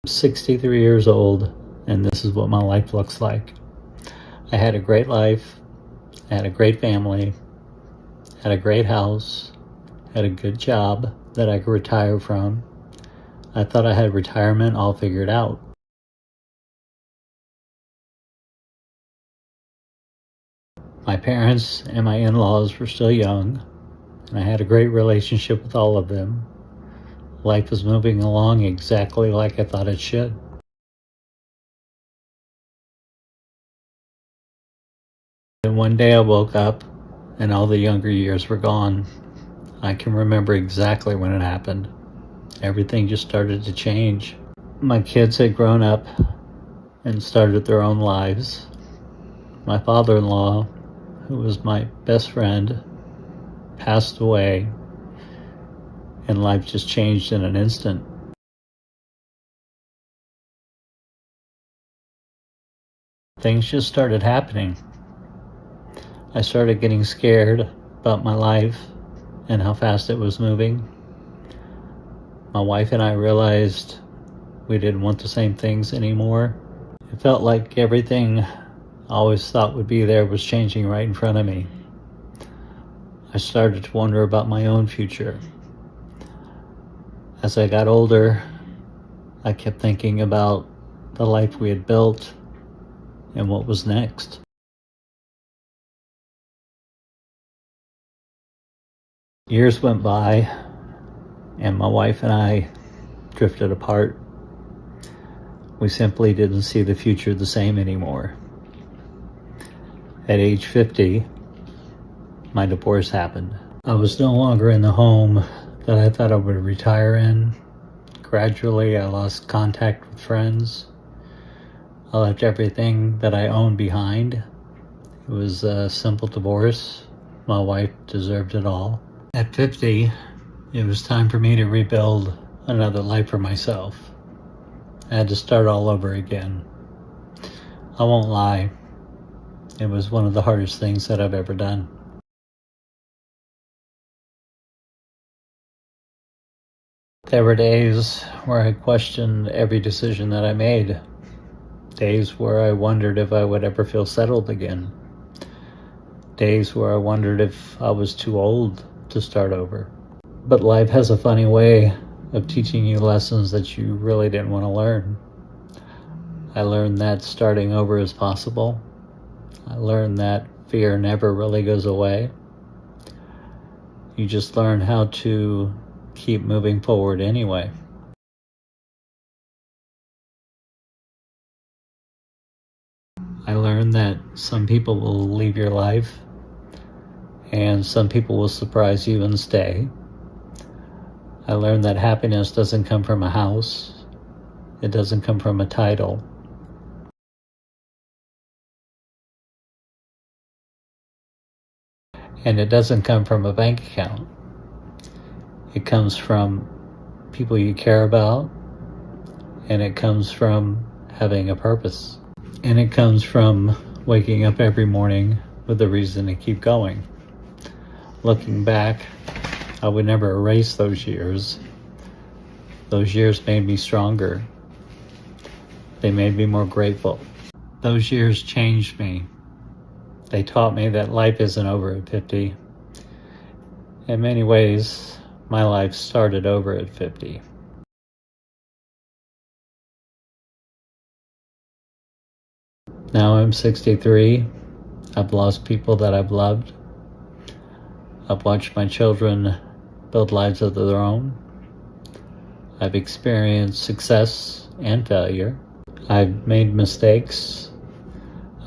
I'm 63 years old, and this is what my life looks like. I had a great life, I had a great family, had a great house, had a good job that I could retire from. I thought I had retirement all figured out. My parents and my in-laws were still young, and I had a great relationship with all of them. Life was moving along exactly like I thought it should. And one day I woke up and all the younger years were gone. I can remember exactly when it happened. Everything just started to change. My kids had grown up and started their own lives. My father-in-law, who was my best friend, passed away, and life just changed in an instant. Things just started happening. I started getting scared about my life and how fast it was moving. My wife and I realized we didn't want the same things anymore. It felt like everything I always thought would be there was changing right in front of me. I started to wonder about my own future. As I got older, I kept thinking about the life we had built and what was next. Years went by, and my wife and I drifted apart. We simply didn't see the future the same anymore. At age 50, my divorce happened. I was no longer in the home that I thought I would retire in. Gradually, I lost contact with friends. I left everything that I owned behind. It was a simple divorce. My wife deserved it all. At 50, it was time for me to rebuild another life for myself. I had to start all over again. I won't lie, it was one of the hardest things that I've ever done. There were days where I questioned every decision that I made. Days where I wondered if I would ever feel settled again. Days where I wondered if I was too old to start over. But life has a funny way of teaching you lessons that you really didn't want to learn. I learned that starting over is possible. I learned that fear never really goes away. You just learn how to keep moving forward anyway. I learned that some people will leave your life and some people will surprise you and stay. I learned that happiness doesn't come from a house. It doesn't come from a title. And it doesn't come from a bank account. It comes from people you care about, and it comes from having a purpose. And it comes from waking up every morning with a reason to keep going. Looking back, I would never erase those years. Those years made me stronger. They made me more grateful. Those years changed me. They taught me that life isn't over at 50. In many ways, my life started over at 50. Now I'm 63. I've lost people that I've loved. I've watched my children build lives of their own. I've experienced success and failure. I've made mistakes.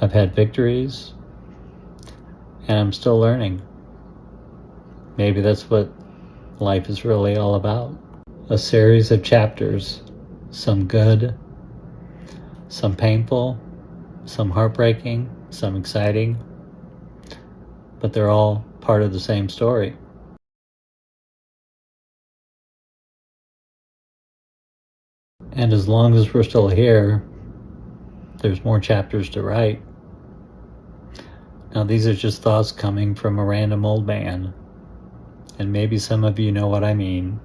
I've had victories. And I'm still learning. Maybe that's what life is really all about. A series of chapters, some good, some painful, some heartbreaking, some exciting, but they're all part of the same story. And as long as we're still here, there's more chapters to write. Now, these are just thoughts coming from a random old man, and maybe some of you know what I mean.